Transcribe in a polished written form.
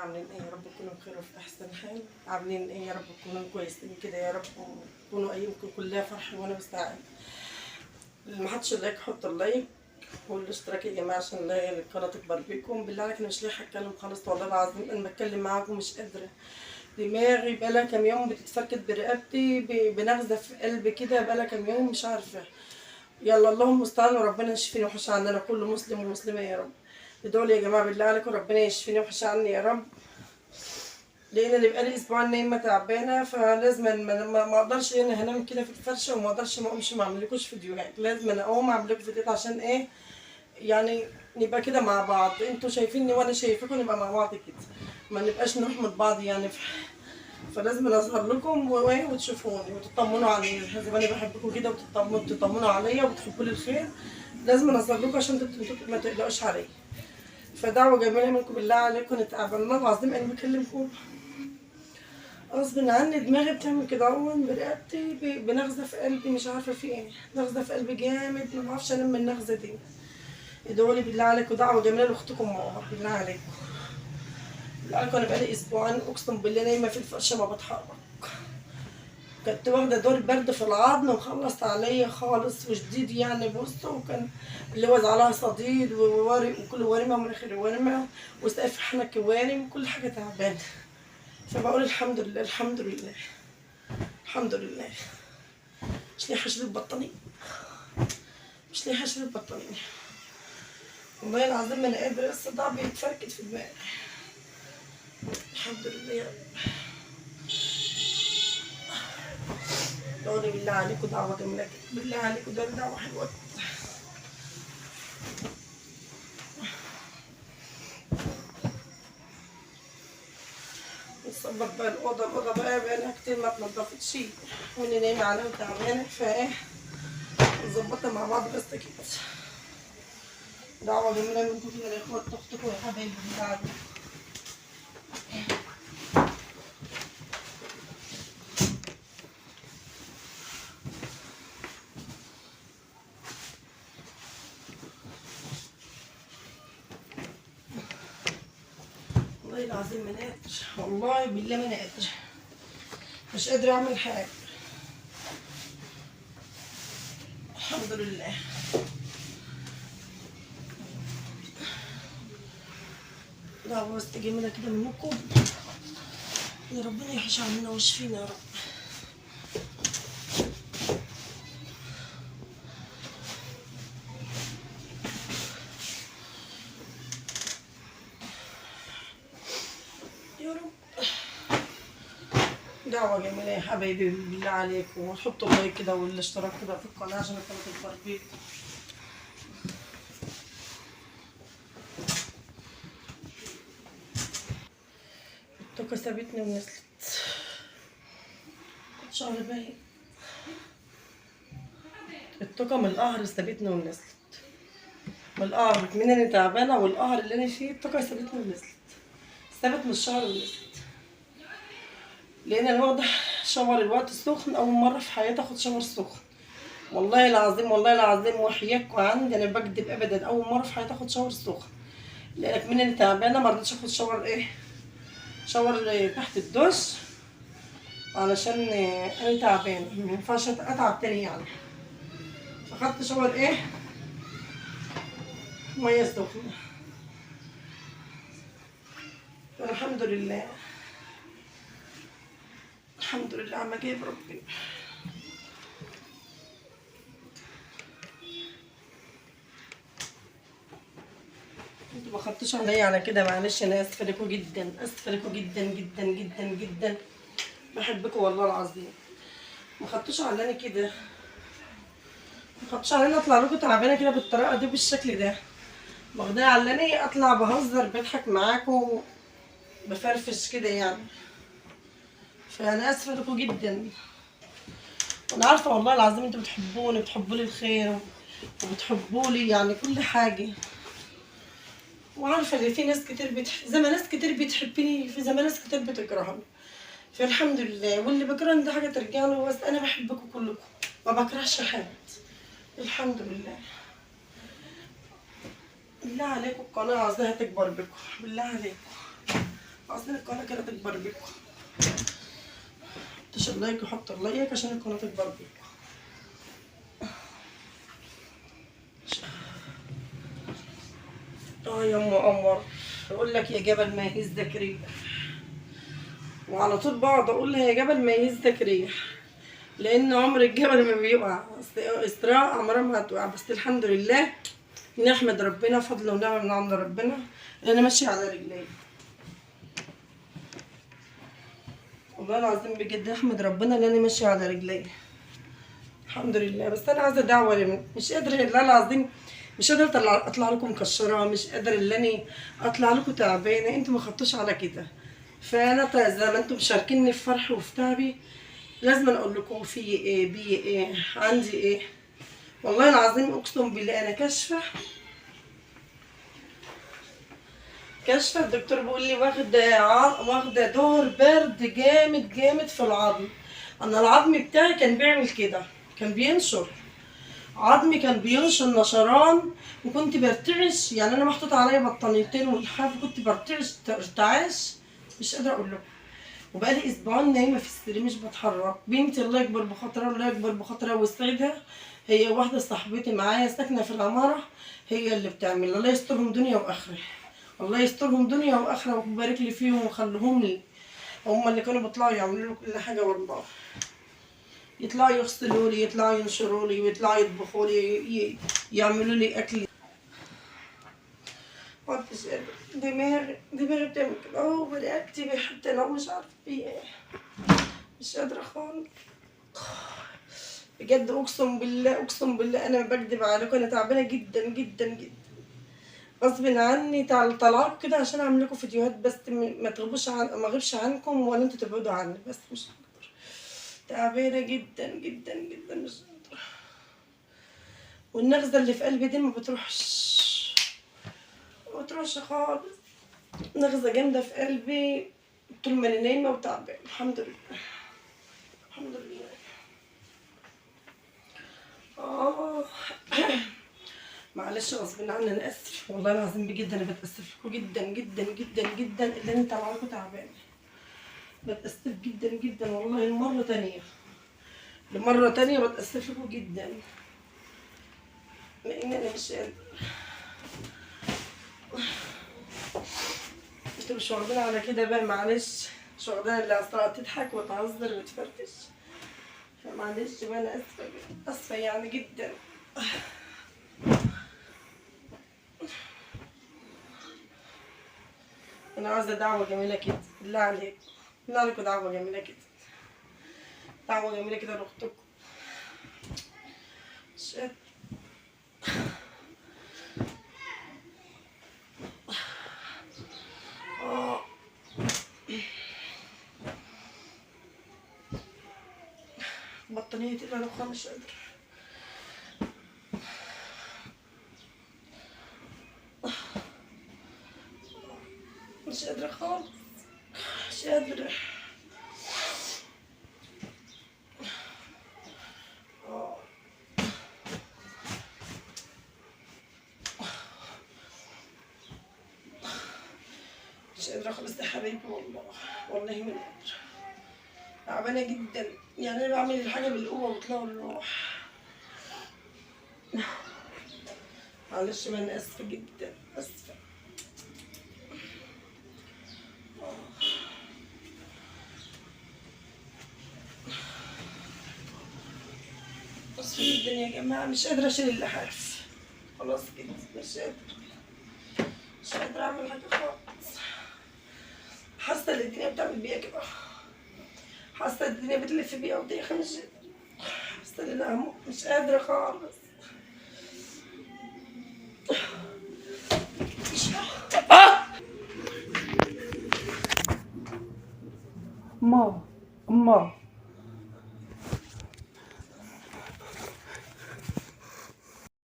عاملين ايه؟ يا رب تكونوا بخير وفي احسن حال. عاملين ايه؟ يا رب تكونوا كويسين كده يا رب، وتكونوا ايامكم كلها فرح وانا مستعد. اللي ما حطش اللايك حط اللايك والاشتراك يا جماعه عشان القناه تكبر بيكم. بالله عليك انا مش لاقي اتكلم خالص والله العظيم، انا بتكلم معاكم مش قادره. دماغي بقالها كام يوم بتتفركت برقبتي بنغزه في قلبي كده، بقالها كام يوم مش عارفه. يلا اللهم المستعان وربنا يشفيني ويحوش عننا كل مسلم ومسلمه يا رب. ادعوا لي يا جماعه بالله عليكم ربنا يشفيني ويحوش عني يا رب، لان انا بقالي اسبوعين نايمه تعبانه، فلازم ما اقدرش انا هنام كده في الفرشه وما اقدرش ما اقومش ما اعملكوش فيديوهات، لازم انا اقوم اعمل لكم فيديوهات عشان ايه يعني نبقى كده مع بعض، انتوا شايفيني وانا شايفكم نبقى مع بعض كده، ما نبقاش نحمد بعض يعني فلازم اظهر لكم وتشوفوني وتطمنوا عليا زي ما انا بحبكم كده، وتطمنوا عليا وبتحبوا لي الخير. لازم اظهر لكم عشان انتوا ما تقلقوش عليا. فدعوة جميلة منكم بالله عليكم نتقابل. والله العظيم انا بكلمكم غصب عني، دماغي بتعمل كده اهون برقبتي بنغزة في قلبي، مش عارفة في ايه، نغزة في قلبي جامد، ما بعرفش انام من النغزة دي. ادعوا لي بالله عليكم دعوة جميلة لاختكم ماما بالله عليكم. بالله عليكم انا بقالي اسبوعين اقسم بالله نايمة في الفرشة ما بتحرك. كنت واخدة دور برد في العظم ومخلص عليا خالص وشديد يعني، بصوا وكان اللي وزع عليها صديد وورم وكل ورمة ومناخيري ورمة وسقف حنكي وارم وكل حاجة تعبانة. فبقول الحمد لله الحمد لله الحمد لله. مش لاقي حشرة بطانية، مش لاقي حشرة بطانية والله العظيم ما انا قادرة، الصداع بيتفركت في دماغي. الحمد لله يا رب. دعوني بالله عليكم دعوة جميلة كده، بالله عليكم دعوة حلوة كده. نظبط بقى الأوضة بقى بقالها كتير ما اتنضفتش وأنا نايمة عليها وتعبانة، فايه نظبطها مع بعض بس كده. دعوة جميلة منكم كده يا اخوات اختكم يا حبايبي بالله عليكم. والله العظيم ما انا قادرة، والله بالله ما انا قادرة، مش قادرة اعمل حاجة. الحمد لله. دعوة بس جميلة كده منكم يا ربنا يحوش عننا ويشفينا يا رب. يا رب. دعوة جميلة يا حبايبي بالله عليكم، وتحطوا اللايك كده والاشتراك كده في القناة عشان القناة تكبر بيكم. التوكة سابتني ونزلت شهر باين، التوكة من القهر سابتني ونزلت، من القهر من انا تعبانة والقهر اللي انا فيه التوكة سابتني ونزلت، سابت من الشهر ونزلت. لان انا واخدة شاور الوقت السخن، اول مرة في حياتي اخد شاور سخن والله العظيم، والله العظيم وحياكوا عندي انا بكدب ابدا، اول مرة في حياتي اخد شاور سخن. لانك من انا تعبانة مرضتش اخد شاور ايه، شاور تحت الدش علشان انا تعبانة مينفعش اتعب تاني يعني. فخدت شاور ايه، مية سخنة. الحمد لله الحمد لله عم جايب ربنا. انتوا ما خدتوش عليا على كده معلش، انا اسفه لكم جدا، اسفه لكم جدا جدا جدا جدا، بحبكم والله العظيم. ما خدتوش علاني كده، ما خدتوش علاني اطلع لكم تعبانه كده بالطريقه دي بالشكل ده، واخداني علاني اطلع بهزر بضحك معاكم بفرفش كده يعني. فانا اسفه لكم جدا، وانا عارفه والله العظيم انتوا بتحبوني بتحبوا لي الخير وبتحبوا لي يعني كل حاجه، وعارفه ان في ناس كتير زي ما ناس كتير بتحبني في زي ما ناس كتير بتكرهني. فالحمد لله، واللي بكرهني ده حاجه ترجع له، بس انا بحبكم كلكم ما بكرهش حد الحمد لله. بالله عليكم القناه عايزاها تكبر بكم، بالله عليكم عايزين القناه كده تكبر بيكم. حطش اللايك وحط اللايك عشان القناه تكبر بيكم. يا ام قمر، اقول لك يا جبل ما يهزك ريح، وعلى طول بقعد اقول لها يا جبل ما يهزك ريح، لان عمر الجبل ما بيقع، استراء عمرها ما هتقع. بس الحمد لله نحمد ربنا، فضل ونعمه من عند ربنا ان انا ماشيه على رجلي. والله العظيم بجد احمد ربنا ان انا ماشيه على رجلي الحمد لله. بس انا عايزه دعوه مش قادره والله العظيم، مش قادره اطلع لكم مكشره، مش قادره ان انا اطلع لكم تعبانه. انتوا ما خدتوش على كده، فانا زي ما انتم مشاركيني في فرحي وفي تعبي لازم اقول لكم في ايه بي ايه عندي ايه. والله العظيم اقسم بالله انا كاشفه الدكتور بيقول لي واخده دور برد جامد جامد في العظم. انا العظم بتاعي كان بيعمل كده، كان بينشر عظمي، كان بينشر نشران، وكنت برتعش. يعني انا محطوط عليا بطانيتين والحاف، كنت برتعش ارتعاش مش قادره اقول لكم. وبقالي اسبوعين نايمه في السرير مش بتحرك. بنتي الله يكبر بخاطرها، الله يكبر بخاطرها ويسعدها، هي واحده صاحبتي معايا ساكنه في العماره، هي اللي بتعمل. الله يسترهم دنيا واخره، الله يسترهم دنيا واخره ويبارك لي فيهم ويخليهم لي. هم اللي كانوا بيطلعوا يعملوا لي كل حاجه والله، يطلعوا يغسلوا لي، يطلعوا ينشروا لي، ويطلعوا يطبخوا لي، يعملوا لي اكل. مكنتش قادرة، دماغي بتعمل كده اهو، برقبتي حتى لو مش عارفه في ايه، مش قادره خالص بجد. اقسم بالله انا ما بكدب عليكم، انا تعبانه جدا جدا جدا غصب عني. طلعت كده عشان اعمل لكم فيديوهات بس ما تغيبوش ما اغيبش عنكم ولا انتوا تبعدوا عني، بس مش هقدر. تعبانه جدا جدا جدا مش قادره. والنغزه اللي في قلبي دي ما بتروحش خالص، نغزه جامده في قلبي طول ما انا نايمه وتعبانه. الحمد لله الحمد لله. معلش غصب عني، انا اسف والله العظيم بجد، انا بتاسف لكم جدا جدا جدا جدا اللي انا طالعه تعبانه. بتاسف جدا جدا والله لمره تانية بتاسف لكم جدا، لان انا مش قادره. انتوا مش واخدين على كده بقى، معلش مش واخدين اللي اصلا تضحك وتهزر وتفرفش، فمعلش بقى انا اسفه يعني جدا. انا عايزه دعوه جميله كده، بالله عليك بالله عليكم، دعوه جميله كده، دعوه جميله كده لاختكم. مش قادره. بطانية تقيلة انا خالص مش قادرة. مش قادرة خالص مش قادرة. مش قادرة خالص يا حبيبي والله، والله ما قادرة، تعبانة جدا. يعني انا بعمل الحاجة بالقوة وبطلع الروح. معلش ما انا اسفة جدا، اسفة. اسفة جدا يا جماعة، مش قادرة اشيل اللحاف خلاص كده، مش قادرة اعمل حاجة خالص. حاسة ان الدنيا بتعمل بيا كده، حاسة ان الدنيا بتلف بيا ودايخة، مش حاسة ان انا هموت، مش قادرة خالص. ما